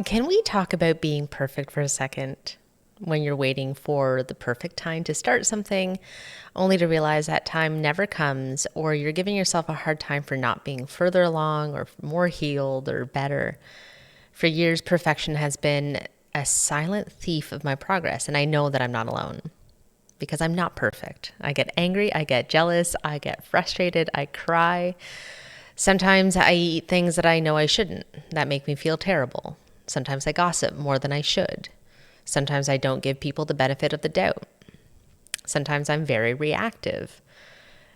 Can we talk about being perfect for a second? When you're waiting for the perfect time to start something, only to realize that time never comes, or you're giving yourself a hard time for not being further along or more healed or better. For years, perfection has been a silent thief of my progress, and I know that I'm not alone because I'm not perfect. I get angry, I get jealous, I get frustrated, I cry. Sometimes I eat things that I know I shouldn't that make me feel terrible. Sometimes I gossip more than I should. Sometimes I don't give people the benefit of the doubt. Sometimes I'm very reactive.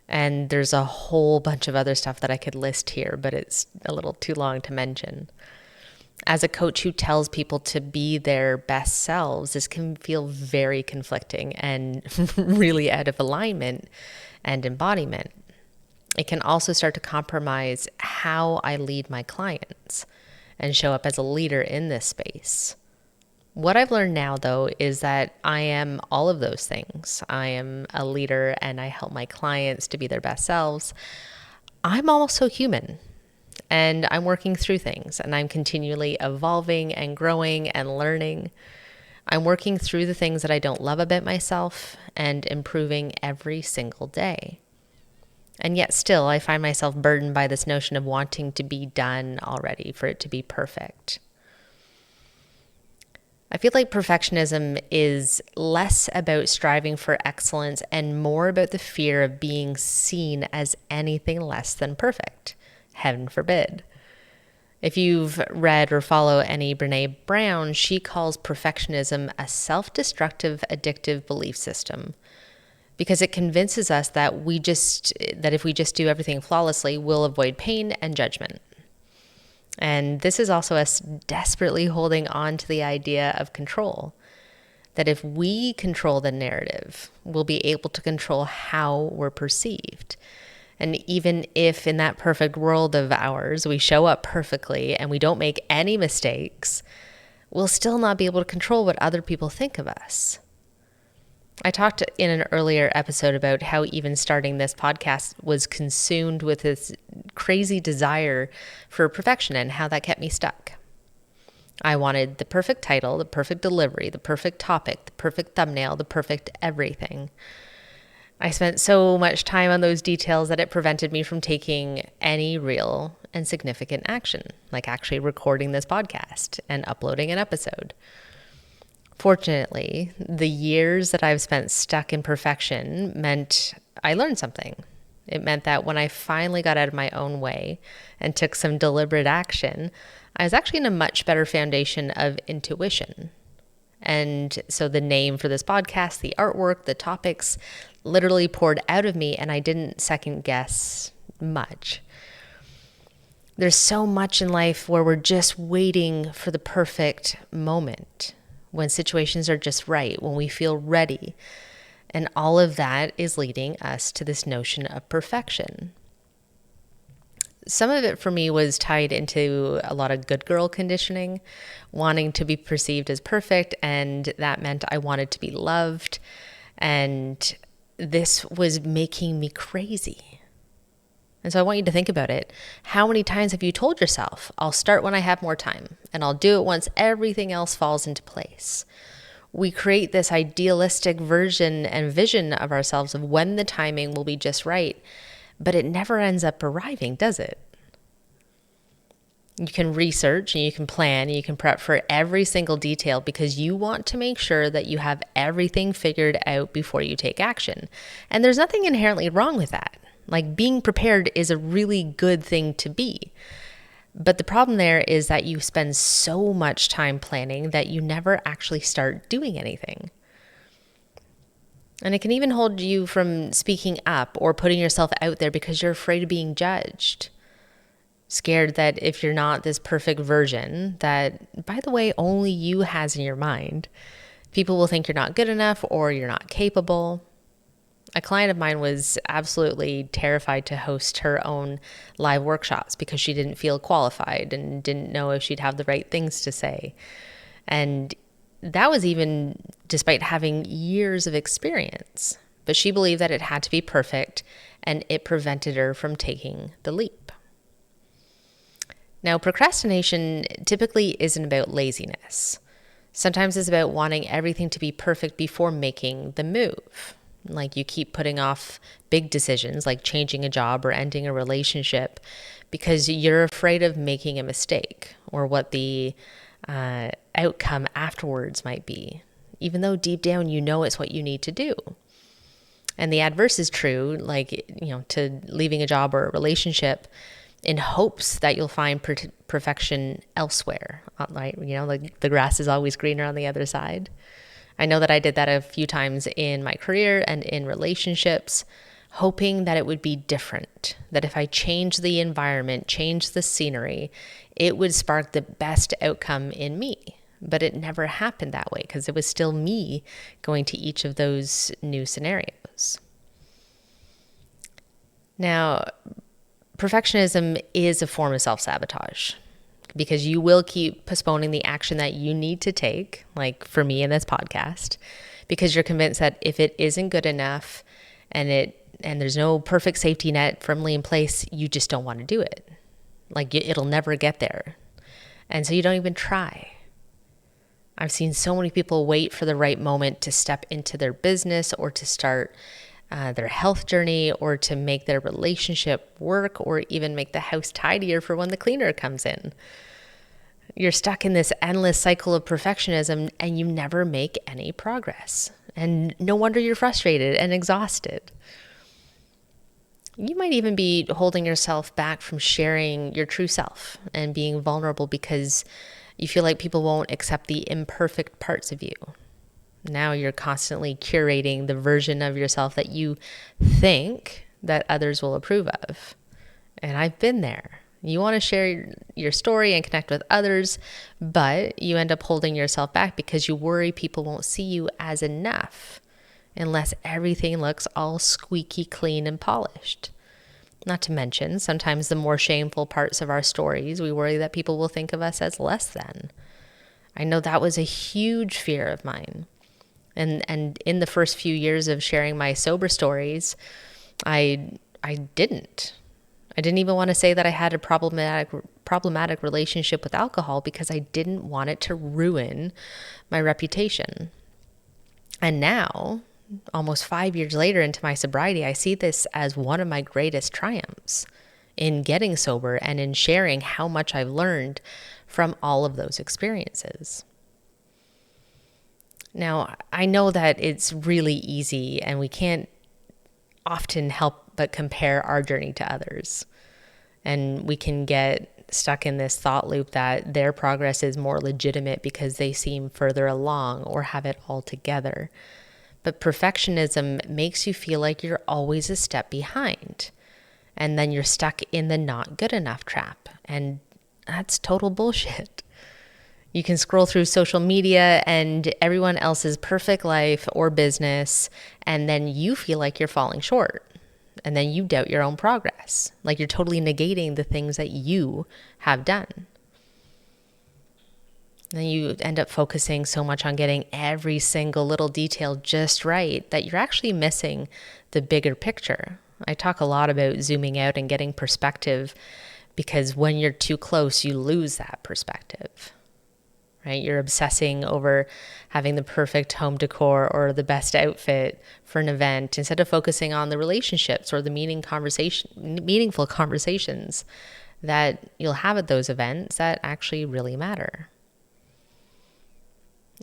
And there's a whole bunch of other stuff that I could list here, but it's a little too long to mention. As a coach who tells people to be their best selves, this can feel very conflicting and really out of alignment and embodiment. It can also start to compromise how I lead my clients and show up as a leader in this space. What I've learned now, though, is that I am all of those things. I am a leader and I help my clients to be their best selves. I'm also human and I'm working through things and I'm continually evolving and growing and learning. I'm working through the things that I don't love about myself and improving every single day. And yet still, I find myself burdened by this notion of wanting to be done already, for it to be perfect. I feel like perfectionism is less about striving for excellence and more about the fear of being seen as anything less than perfect. Heaven forbid. If you've read or follow any Brené Brown, she calls perfectionism a self-destructive, addictive belief system, because it convinces us that if we just do everything flawlessly, we'll avoid pain and judgment. And this is also us desperately holding on to the idea of control, that if we control the narrative, we'll be able to control how we're perceived. And even if in that perfect world of ours, we show up perfectly and we don't make any mistakes, we'll still not be able to control what other people think of us. I talked in an earlier episode about how even starting this podcast was consumed with this crazy desire for perfection and how that kept me stuck. I wanted the perfect title, the perfect delivery, the perfect topic, the perfect thumbnail, the perfect everything. I spent so much time on those details that it prevented me from taking any real and significant action, like actually recording this podcast and uploading an episode. Fortunately, the years that I've spent stuck in perfection meant I learned something. It meant that when I finally got out of my own way and took some deliberate action, I was actually in a much better foundation of intuition. And so the name for this podcast, the artwork, the topics literally poured out of me, and I didn't second guess much. There's so much in life where we're just waiting for the perfect moment, when situations are just right, when we feel ready. And all of that is leading us to this notion of perfection. Some of it for me was tied into a lot of good girl conditioning, wanting to be perceived as perfect, and that meant I wanted to be loved. And this was making me crazy. And so I want you to think about it. How many times have you told yourself, I'll start when I have more time, and I'll do it once everything else falls into place? We create this idealistic version and vision of ourselves of when the timing will be just right, but it never ends up arriving, does it? You can research and you can plan and you can prep for every single detail because you want to make sure that you have everything figured out before you take action. And there's nothing inherently wrong with that. Like, being prepared is a really good thing to be. But the problem there is that you spend so much time planning that you never actually start doing anything. And it can even hold you from speaking up or putting yourself out there because you're afraid of being judged. Scared that if you're not this perfect version that, by the way, only you has in your mind, people will think you're not good enough or you're not capable. A client of mine was absolutely terrified to host her own live workshops because she didn't feel qualified and didn't know if she'd have the right things to say. And that was even despite having years of experience. But she believed that it had to be perfect, and it prevented her from taking the leap. Now, procrastination typically isn't about laziness. Sometimes it's about wanting everything to be perfect before making the move. Like you keep putting off big decisions like changing a job or ending a relationship because you're afraid of making a mistake or what the outcome afterwards might be, even though deep down you know it's what you need to do. And the adverse is true, like, to leaving a job or a relationship in hopes that you'll find perfection elsewhere, right? Like the grass is always greener on the other side. I know that I did that a few times in my career and in relationships, hoping that it would be different, that if I changed the environment, changed the scenery, it would spark the best outcome in me. But it never happened that way because it was still me going to each of those new scenarios. Now, perfectionism is a form of self-sabotage because you will keep postponing the action that you need to take, like for me in this podcast, because you're convinced that if it isn't good enough and there's no perfect safety net firmly in place, you just don't want to do it. Like it'll never get there. And so you don't even try. I've seen so many people wait for the right moment to step into their business or to start their health journey or to make their relationship work or even make the house tidier for when the cleaner comes in. You're stuck in this endless cycle of perfectionism and you never make any progress. And no wonder you're frustrated and exhausted. You might even be holding yourself back from sharing your true self and being vulnerable because you feel like people won't accept the imperfect parts of you. Now you're constantly curating the version of yourself that you think that others will approve of. And I've been there. You want to share your story and connect with others, but you end up holding yourself back because you worry people won't see you as enough unless everything looks all squeaky clean and polished. Not to mention, sometimes the more shameful parts of our stories, we worry that people will think of us as less than. I know that was a huge fear of mine. And in the first few years of sharing my sober stories, I didn't even want to say that I had a problematic relationship with alcohol because I didn't want it to ruin my reputation. And now, almost 5 years later into my sobriety, I see this as one of my greatest triumphs in getting sober and in sharing how much I've learned from all of those experiences. Now, I know that it's really easy and we can't often help but compare our journey to others. And we can get stuck in this thought loop that their progress is more legitimate because they seem further along or have it all together. But perfectionism makes you feel like you're always a step behind. And then you're stuck in the not good enough trap. And that's total bullshit. You can scroll through social media and everyone else's perfect life or business, and then you feel like you're falling short. And then you doubt your own progress. Like you're totally negating the things that you have done. Then you end up focusing so much on getting every single little detail just right that you're actually missing the bigger picture. I talk a lot about zooming out and getting perspective because when you're too close, you lose that perspective. Right? You're obsessing over having the perfect home decor or the best outfit for an event instead of focusing on the relationships or the meaningful conversations that you'll have at those events that actually really matter.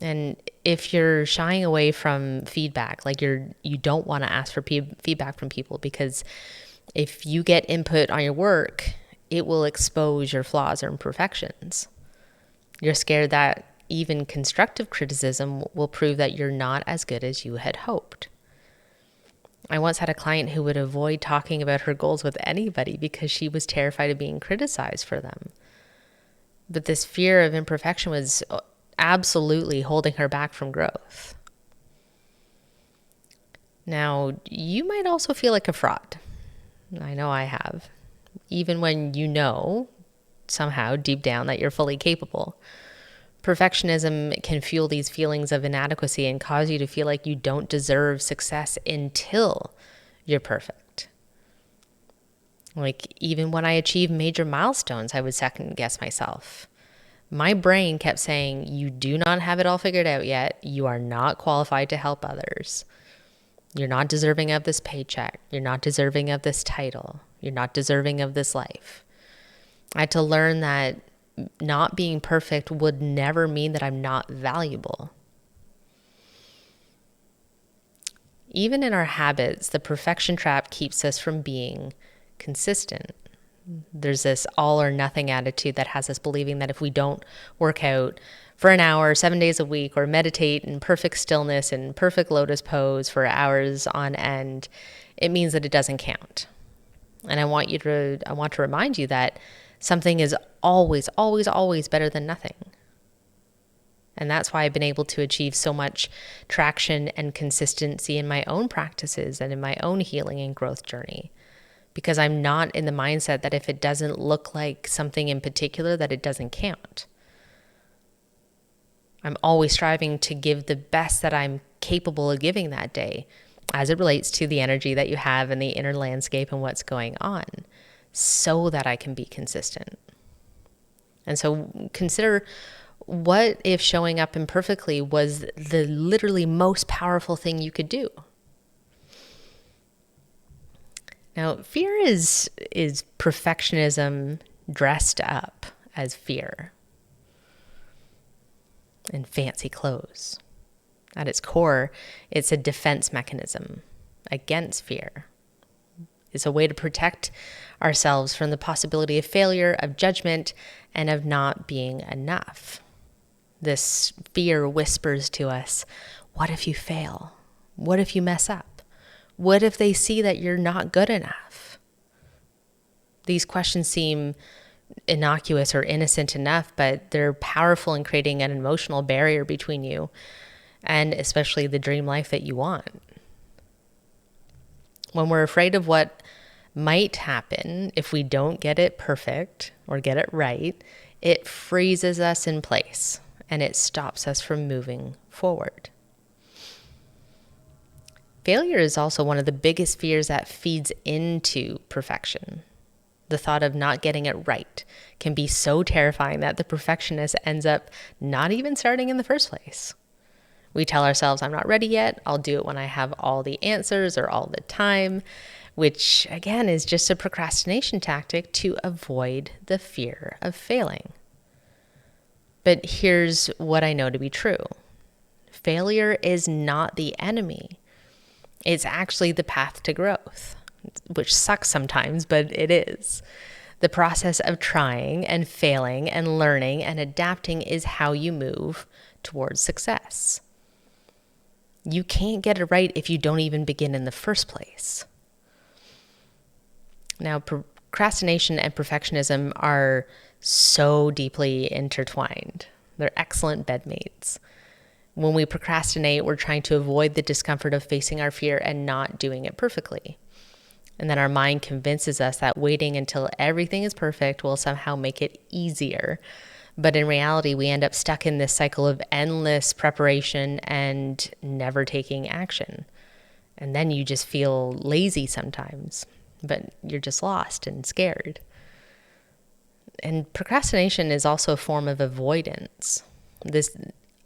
And if you're shying away from feedback, like you don't want to ask for feedback from people because if you get input on your work, it will expose your flaws or imperfections. You're scared that even constructive criticism will prove that you're not as good as you had hoped. I once had a client who would avoid talking about her goals with anybody because she was terrified of being criticized for them. But this fear of imperfection was absolutely holding her back from growth. Now, you might also feel like a fraud. I know I have. Even when you know somehow deep down that you're fully capable. Perfectionism can fuel these feelings of inadequacy and cause you to feel like you don't deserve success until you're perfect. Like, even when I achieved major milestones, I would second guess myself. My brain kept saying, you do not have it all figured out yet. You are not qualified to help others. You're not deserving of this paycheck. You're not deserving of this title. You're not deserving of this life. I had to learn that not being perfect would never mean that I'm not valuable. Even in our habits, the perfection trap keeps us from being consistent. There's this all or nothing attitude that has us believing that if we don't work out for an hour, 7 days a week, or meditate in perfect stillness and perfect lotus pose for hours on end, it means that it doesn't count. And I want to remind you that something is always, always, always better than nothing. And that's why I've been able to achieve so much traction and consistency in my own practices and in my own healing and growth journey. Because I'm not in the mindset that if it doesn't look like something in particular, that it doesn't count. I'm always striving to give the best that I'm capable of giving that day as it relates to the energy that you have in the inner landscape and what's going on, so that I can be consistent. And so consider, what if showing up imperfectly was the literally most powerful thing you could do? Now, fear is perfectionism dressed up as fear in fancy clothes. At its core, it's a defense mechanism against fear. It's a way to protect ourselves from the possibility of failure, of judgment, and of not being enough. This fear whispers to us, what if you fail? What if you mess up? What if they see that you're not good enough? These questions seem innocuous or innocent enough, but they're powerful in creating an emotional barrier between you and especially the dream life that you want. When we're afraid of what might happen if we don't get it perfect or get it right, it freezes us in place and it stops us from moving forward. Failure is also one of the biggest fears that feeds into perfection. The thought of not getting it right can be so terrifying that the perfectionist ends up not even starting in the first place. We tell ourselves, I'm not ready yet. I'll do it when I have all the answers or all the time, which again is just a procrastination tactic to avoid the fear of failing. But here's what I know to be true. Failure is not the enemy. It's actually the path to growth, which sucks sometimes, but it is. The process of trying and failing and learning and adapting is how you move towards success. You can't get it right if you don't even begin in the first place. Now, procrastination and perfectionism are so deeply intertwined. They're excellent bedmates. When we procrastinate, we're trying to avoid the discomfort of facing our fear and not doing it perfectly. And then our mind convinces us that waiting until everything is perfect will somehow make it easier. But in reality, we end up stuck in this cycle of endless preparation and never taking action. And then you just feel lazy sometimes, but you're just lost and scared. And procrastination is also a form of avoidance. This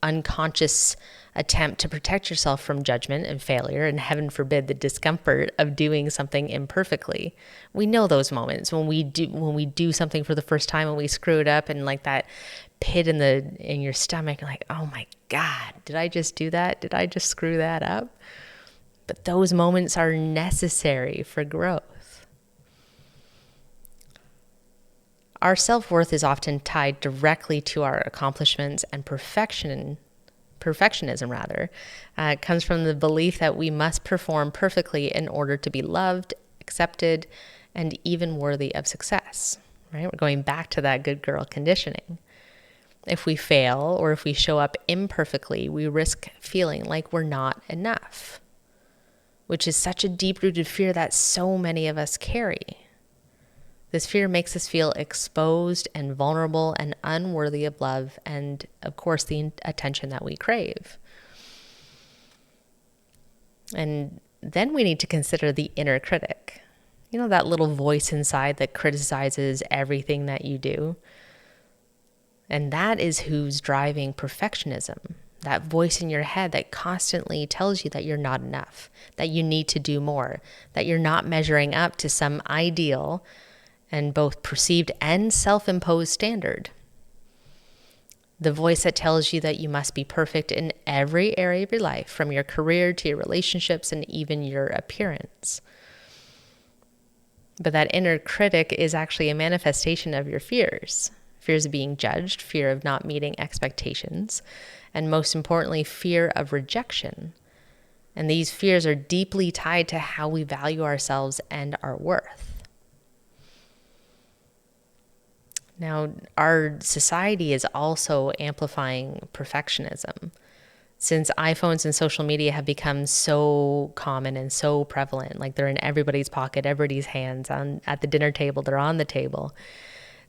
unconscious attempt to protect yourself from judgment and failure, and heaven forbid the discomfort of doing something imperfectly. We know those moments when we do something for the first time and we screw it up, and like that pit in your stomach, like, oh my God, did I just do that? Did I just screw that up? But those moments are necessary for growth. Our self-worth is often tied directly to our accomplishments, and perfectionism comes from the belief that we must perform perfectly in order to be loved, accepted, and even worthy of success, right? We're going back to that good girl conditioning. If we fail or if we show up imperfectly, we risk feeling like we're not enough, which is such a deep-rooted fear that so many of us carry. This fear makes us feel exposed and vulnerable and unworthy of love and, of course, the attention that we crave. And then we need to consider the inner critic. You know, that little voice inside that criticizes everything that you do. And that is who's driving perfectionism. That voice in your head that constantly tells you that you're not enough, that you need to do more, that you're not measuring up to some ideal and both perceived and self-imposed standard. The voice that tells you that you must be perfect in every area of your life, from your career to your relationships and even your appearance. But that inner critic is actually a manifestation of your fears. Fears of being judged, fear of not meeting expectations, and most importantly, fear of rejection. And these fears are deeply tied to how we value ourselves and our worth. Now, our society is also amplifying perfectionism. Since iPhones and social media have become so common and so prevalent, like they're in everybody's pocket, everybody's hands, at the dinner table, they're on the table.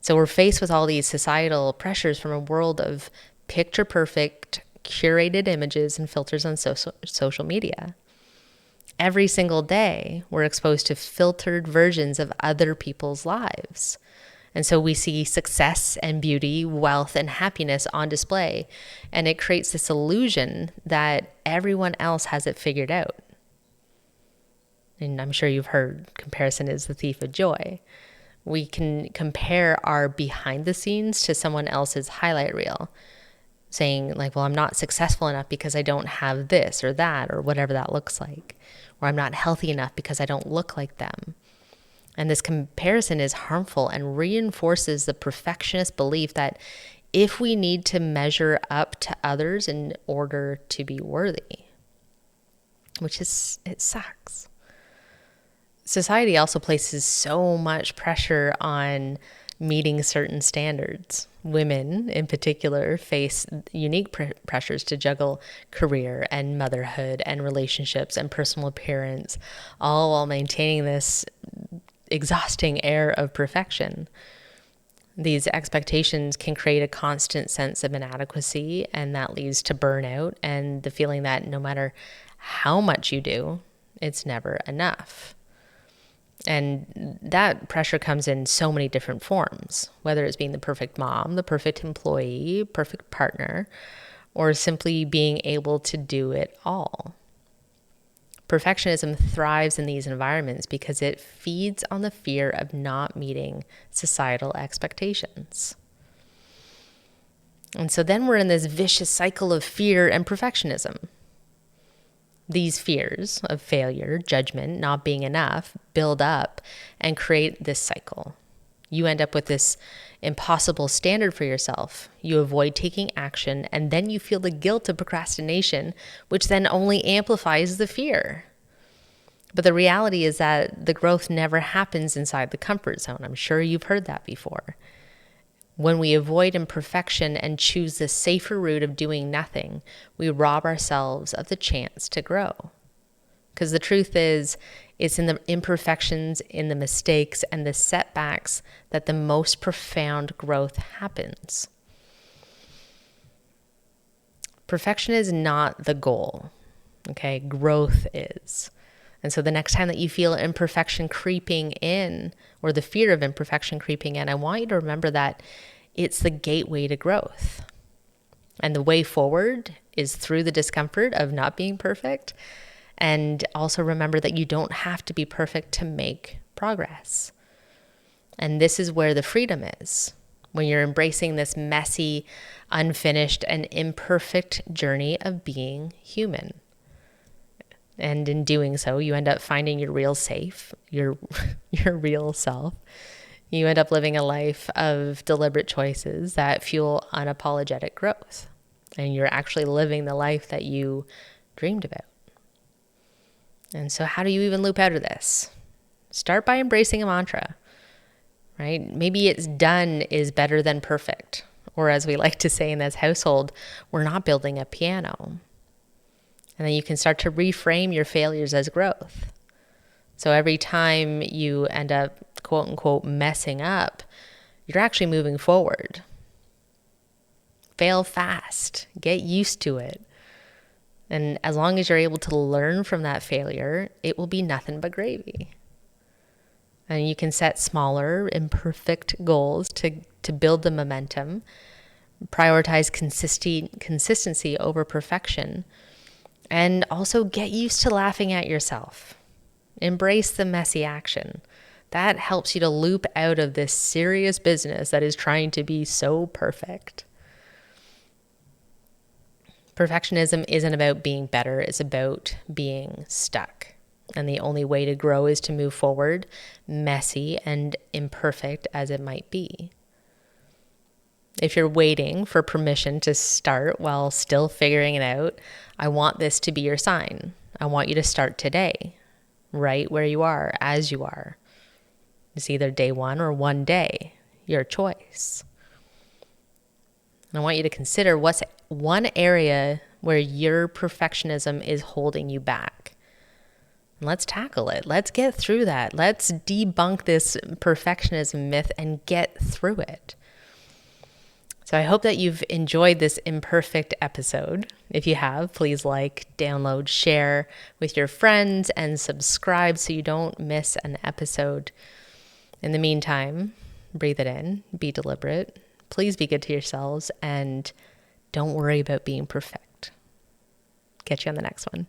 So we're faced with all these societal pressures from a world of picture perfect, curated images and filters on social media. Every single day, we're exposed to filtered versions of other people's lives. And so we see success and beauty, wealth and happiness on display. And it creates this illusion that everyone else has it figured out. And I'm sure you've heard comparison is the thief of joy. We can compare our behind the scenes to someone else's highlight reel, saying like, well, I'm not successful enough because I don't have this or that or whatever that looks like. Or I'm not healthy enough because I don't look like them. And this comparison is harmful and reinforces the perfectionist belief that if we need to measure up to others in order to be worthy, it sucks. Society also places so much pressure on meeting certain standards. Women, in particular, face unique pressures to juggle career and motherhood and relationships and personal appearance, all while maintaining this exhausting air of perfection. These expectations can create a constant sense of inadequacy, and that leads to burnout and the feeling that no matter how much you do, it's never enough. And that pressure comes in so many different forms, whether it's being the perfect mom, the perfect employee, perfect partner, or simply being able to do it all. Perfectionism thrives in these environments because it feeds on the fear of not meeting societal expectations. And so then we're in this vicious cycle of fear and perfectionism. These fears of failure, judgment, not being enough, build up and create this cycle. You end up with this impossible standard for yourself. You avoid taking action, and then you feel the guilt of procrastination, which then only amplifies the fear. But the reality is that the growth never happens inside the comfort zone. I'm sure you've heard that before. When we avoid imperfection and choose the safer route of doing nothing, we rob ourselves of the chance to grow. Because the truth is, it's in the imperfections, in the mistakes, and the setbacks that the most profound growth happens. Perfection is not the goal, okay? Growth is. And so the next time that you feel imperfection creeping in, or the fear of imperfection creeping in, I want you to remember that it's the gateway to growth. And the way forward is through the discomfort of not being perfect. And also remember that you don't have to be perfect to make progress. And this is where the freedom is, when you're embracing this messy, unfinished, and imperfect journey of being human. And in doing so, you end up finding your real your real self. You end up living a life of deliberate choices that fuel unapologetic growth. And you're actually living the life that you dreamed about. And so how do you even loop out of this? Start by embracing a mantra, right? Maybe it's done is better than perfect. Or as we like to say in this household, we're not building a piano. And then you can start to reframe your failures as growth. So every time you end up, quote unquote, messing up, you're actually moving forward. Fail fast. Get used to it. And as long as you're able to learn from that failure, it will be nothing but gravy. And you can set smaller, imperfect goals to build the momentum, prioritize consistency over perfection, and also get used to laughing at yourself. Embrace the messy action. That helps you to loop out of this serious business that is trying to be so perfect. Perfectionism isn't about being better, it's about being stuck. And the only way to grow is to move forward, messy and imperfect as it might be. If you're waiting for permission to start while still figuring it out, I want this to be your sign. I want you to start today, right where you are, as you are. It's either day one or one day, your choice. And I want you to consider what's one area where your perfectionism is holding you back. And let's tackle it. Let's get through that. Let's debunk this perfectionism myth and get through it. So I hope that you've enjoyed this imperfect episode. If you have, please like, download, share with your friends, and subscribe so you don't miss an episode. In the meantime, breathe it in, be deliberate. Please be good to yourselves and don't worry about being perfect. Catch you on the next one.